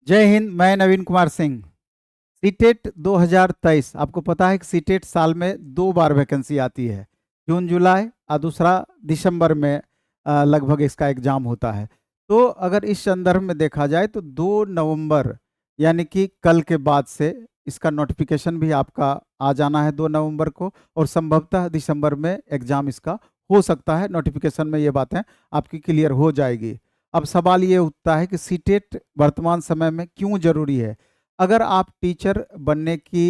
जय हिंद। मैं नवीन कुमार सिंह। सीटेट 2023, आपको पता है कि सीटेट साल में 2 बार वैकेंसी आती है, जून जुलाई और दूसरा दिसंबर में लगभग इसका एग्जाम होता है। तो अगर इस संदर्भ में देखा जाए तो 2 नवंबर यानी कि कल के बाद से इसका नोटिफिकेशन भी आपका आ जाना है 2 नवंबर को, और संभवतः दिसंबर में एग्जाम इसका हो सकता है। नोटिफिकेशन में ये बातें आपकी क्लियर हो जाएगी। अब सवाल ये उठता है कि सीटेट वर्तमान समय में क्यों जरूरी है। अगर आप टीचर बनने की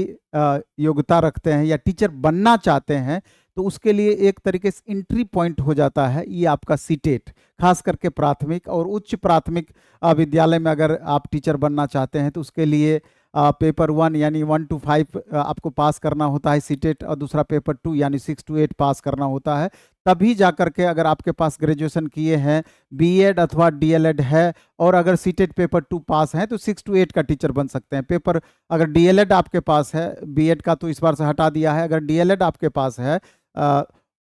योग्यता रखते हैं या टीचर बनना चाहते हैं तो उसके लिए एक तरीके से एंट्री पॉइंट हो जाता है ये आपका सीटेट। खास करके प्राथमिक और उच्च प्राथमिक विद्यालय में अगर आप टीचर बनना चाहते हैं तो उसके लिए पेपर 1 यानी 1 to 5 आपको पास करना होता है सीटेट, और दूसरा पेपर 2 यानी 6 to 8 पास करना होता है। तभी जाकर के अगर आपके पास ग्रेजुएशन किए हैं, बीएड अथवा डीएलएड है, और अगर सीटेट पेपर 2 पास हैं तो 6 to 8 का टीचर बन सकते हैं। पेपर अगर डीएलएड आपके पास है, बीएड का तो इस बार से हटा दिया है, अगर डीएलएड आपके पास है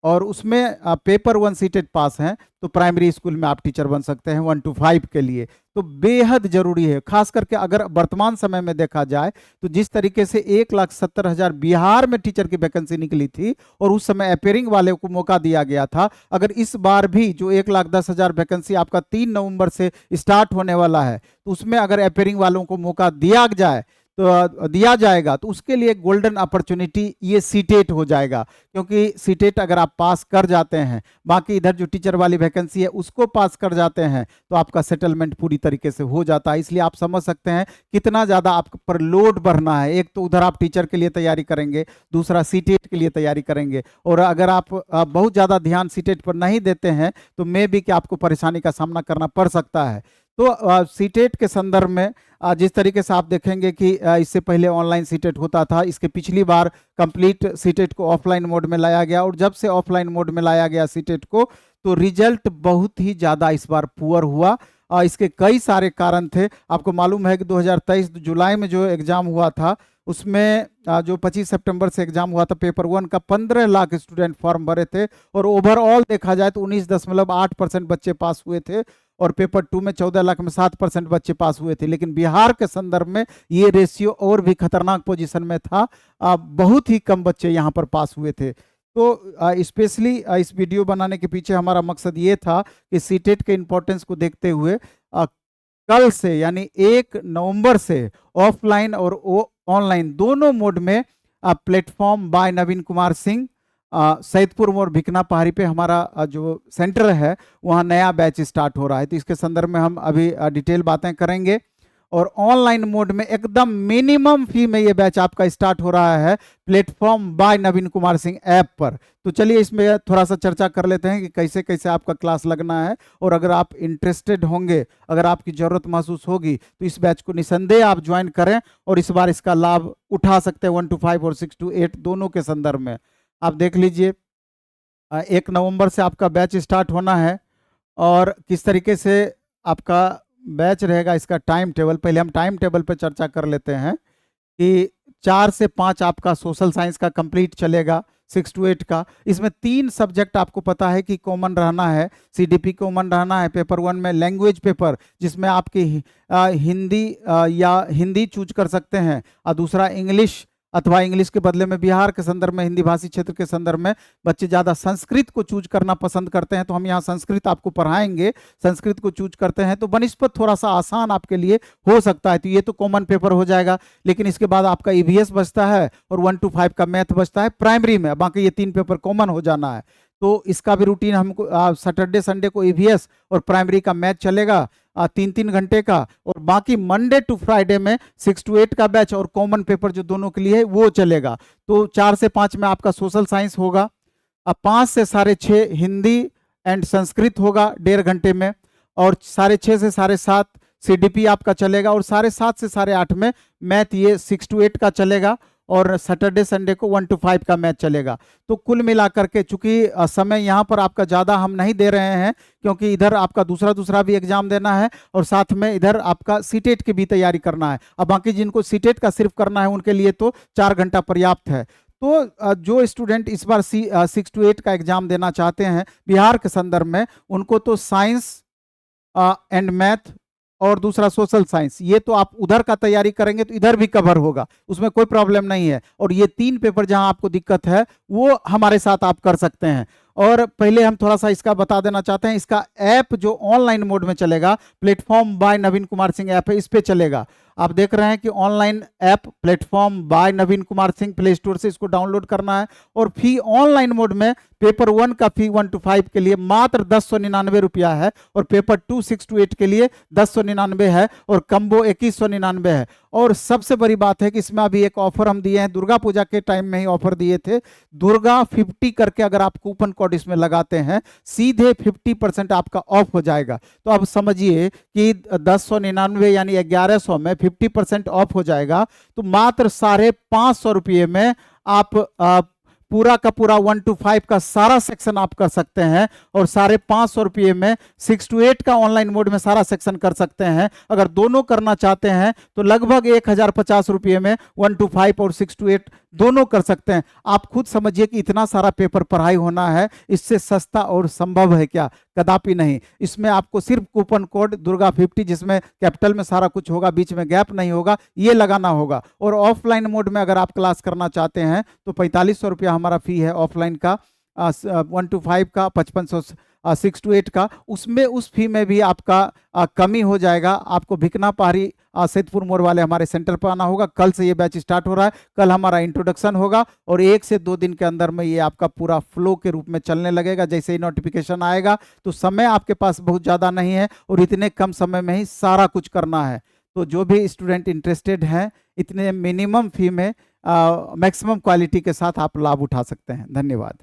और उसमें पेपर 1 सीटेट पास हैं तो प्राइमरी स्कूल में आप टीचर बन सकते हैं 1 to 5 के लिए। तो बेहद जरूरी है, खास करके अगर वर्तमान समय में देखा जाए तो जिस तरीके से 1,70,000 बिहार में टीचर की वैकेंसी निकली थी और उस समय अपेयरिंग वाले को मौका दिया गया था, अगर इस बार भी जो 1,10,000 वैकेंसी आपका 3 नवंबर से स्टार्ट होने वाला है तो उसमें अगर अपेयरिंग वालों को मौका दिया जाए तो दिया जाएगा तो उसके लिए गोल्डन अपॉर्चुनिटी ये सीटेट हो जाएगा। क्योंकि सीटेट अगर आप पास कर जाते हैं, बाकी इधर जो टीचर वाली वैकेंसी है उसको पास कर जाते हैं तो आपका सेटलमेंट पूरी तरीके से हो जाता है। इसलिए आप समझ सकते हैं कितना ज़्यादा आप पर लोड बढ़ना है। एक तो उधर आप टीचर के लिए तैयारी करेंगे, दूसरा सीटेट के लिए तैयारी करेंगे, और अगर आप बहुत ज़्यादा ध्यान सीटेट पर नहीं देते हैं तो मे भी कि आपको परेशानी का सामना करना पड़ सकता है। तो सीटेट के संदर्भ में जिस तरीके से आप देखेंगे कि इससे पहले ऑनलाइन सीटेट होता था, इसके पिछली बार कंप्लीट सीटेट को ऑफलाइन मोड में लाया गया, और जब से ऑफलाइन मोड में लाया गया सीटेट को तो रिजल्ट बहुत ही ज़्यादा इस बार पुअर हुआ। इसके कई सारे कारण थे। आपको मालूम है कि 2023 जुलाई में जो एग्ज़ाम हुआ था उसमें जो 25 सितंबर से एग्जाम हुआ था, पेपर 1 का 15 लाख स्टूडेंट फॉर्म भरे थे, और ओवरऑल देखा जाए तो 19.8% बच्चे पास हुए थे, और पेपर 2 में 14 लाख में 7% बच्चे पास हुए थे। लेकिन बिहार के संदर्भ में ये रेशियो और भी खतरनाक पोजीशन में था, बहुत ही कम बच्चे यहाँ पर पास हुए थे। तो स्पेशली इस वीडियो बनाने के पीछे हमारा मकसद ये था कि सीटेट के इम्पोर्टेंस को देखते हुए कल से यानी 1 नवंबर से ऑफलाइन और ऑनलाइन दोनों मोड में प्लेटफॉर्म बाय नवीन कुमार सिंह सैदपुर मोड़ भिकना पहाड़ी पे हमारा जो सेंटर है वहाँ नया बैच स्टार्ट हो रहा है। तो इसके संदर्भ में हम अभी डिटेल बातें करेंगे, और ऑनलाइन मोड में एकदम मिनिमम फी में ये बैच आपका स्टार्ट हो रहा है प्लेटफॉर्म बाय नवीन कुमार सिंह ऐप पर। तो चलिए इसमें थोड़ा सा चर्चा कर लेते हैं कि कैसे कैसे आपका क्लास लगना है, और अगर आप इंटरेस्टेड होंगे, अगर आपकी ज़रूरत महसूस होगी तो इस बैच को निसंदेह आप ज्वाइन करें और इस बार इसका लाभ उठा सकते हैं 1 to 5 और 6 to 8 दोनों के संदर्भ में। आप देख लीजिए 1 नवंबर से आपका बैच स्टार्ट होना है, और किस तरीके से आपका बैच रहेगा इसका टाइम टेबल, पहले हम टाइम टेबल पर चर्चा कर लेते हैं कि 4 से 5 आपका सोशल साइंस का कंप्लीट चलेगा, 6 to 8 का। इसमें 3 सब्जेक्ट आपको पता है कि कॉमन रहना है, सीडीपी कॉमन रहना है पेपर 1 में, लैंग्वेज पेपर जिसमें आपकी हिंदी या हिंदी चूज कर सकते हैं, और दूसरा इंग्लिश, अथवा इंग्लिश के बदले में बिहार के संदर्भ में, हिंदी भाषी क्षेत्र के संदर्भ में बच्चे ज़्यादा संस्कृत को चूज करना पसंद करते हैं तो हम यहाँ संस्कृत आपको पढ़ाएंगे। संस्कृत को चूज करते हैं तो बनिस्पत थोड़ा सा आसान आपके लिए हो सकता है, तो ये तो कॉमन पेपर हो जाएगा। लेकिन इसके बाद आपका ईवीएस बचता है और 1 to 5 का मैथ बचता है प्राइमरी में, बाकी ये 3 पेपर कॉमन हो जाना है। तो इसका भी रूटीन हमको सैटरडे संडे को ईवीएस और प्राइमरी का मैथ चलेगा 3-3 घंटे का, और बाकी मंडे टू फ्राइडे में 6 to 8 का बैच और कॉमन पेपर जो दोनों के लिए है वो चलेगा। तो 4 से 5 में आपका सोशल साइंस होगा, अब 5 से 6:30 हिंदी एंड संस्कृत होगा 1.5 घंटे में, और 6:30 से 7:30 सीडीपी आपका चलेगा, और 7:30 से 8:30 में मैथ ये 6 to 8 का चलेगा, और सैटरडे संडे को 1 to 5 का मैच चलेगा। तो कुल मिलाकर के चूंकि समय यहाँ पर आपका ज़्यादा हम नहीं दे रहे हैं, क्योंकि इधर आपका दूसरा भी एग्जाम देना है और साथ में इधर आपका सीटेट की भी तैयारी करना है। अब बाकी जिनको सीटेट का सिर्फ करना है उनके लिए तो 4 घंटा पर्याप्त है। तो जो स्टूडेंट इस बार 6 to 8 का एग्जाम देना चाहते हैं बिहार के संदर्भ में, उनको तो साइंस एंड मैथ और दूसरा सोशल साइंस। ये तो आप उधर का तैयारी करेंगे तो इधर भी कवर होगा, उसमें कोई प्रॉब्लम नहीं है। और ये 3 पेपर जहां आपको दिक्कत है वो हमारे साथ आप कर सकते हैं। और पहले हम थोड़ा सा इसका बता देना चाहते हैं, इसका ऐप जो ऑनलाइन मोड में चलेगा, प्लेटफॉर्म बाय नवीन कुमार सिंह ऐप है, इस पे चलेगा। आप देख रहे हैं कि ऑनलाइन ऐप प्लेटफॉर्म बाय नवीन कुमार सिंह, प्ले स्टोर से इसको डाउनलोड करना है। और फी ऑनलाइन मोड में पेपर 1 का फी 1 to 5 के लिए मात्र 1099 रुपया है, और पेपर 2 6 to 8 के लिए 1099 है, और कम्बो 2199 है। और सबसे बड़ी बात है कि इसमें अभी एक ऑफर हम दिए हैं, दुर्गा पूजा के टाइम में ही ऑफर दिए थे, दुर्गा 50 करके अगर आप कूपन कोड इसमें लगाते हैं, सीधे 50% आपका ऑफ हो जाएगा। तो अब समझिए कि 1099 यानी 1100 में 50% ऑफ हो जाएगा, तो मात्र 550 रुपये में आप पूरा का पूरा 1 to 5 का सारा सेक्शन आप कर सकते हैं, और 550 रुपये में 6 to 8 का ऑनलाइन मोड में सारा सेक्शन कर सकते हैं। अगर दोनों करना चाहते हैं तो लगभग 1050 रुपये में 1 to 5 और 6 to 8 दोनों कर सकते हैं। आप खुद समझिए कि इतना सारा पेपर पढ़ाई होना है, इससे सस्ता और संभव है क्या? कदापि नहीं। इसमें आपको सिर्फ कूपन कोड दुर्गा 50, जिसमें कैपिटल में सारा कुछ होगा, बीच में गैप नहीं होगा, ये लगाना होगा। और ऑफलाइन मोड में अगर आप क्लास करना चाहते हैं तो 4500 रुपया हमारा फी है ऑफलाइन का, 1 to 5 का, 5500 6 to 8 का। उसमें उस फी में भी आपका कमी हो जाएगा। आपको भिकना पहाड़ी सैदपुर मोड़ वाले हमारे सेंटर पर आना होगा। कल से ये बैच स्टार्ट हो रहा है, कल हमारा इंट्रोडक्शन होगा, और 1 से 2 दिन के अंदर में ये आपका पूरा फ्लो के रूप में चलने लगेगा। जैसे ही नोटिफिकेशन आएगा, तो समय आपके पास बहुत ज़्यादा नहीं है, और इतने कम समय में ही सारा कुछ करना है। तो जो भी स्टूडेंट इंटरेस्टेड हैं, इतने मिनिमम फी में मैक्सिमम क्वालिटी के साथ आप लाभ उठा सकते हैं। धन्यवाद।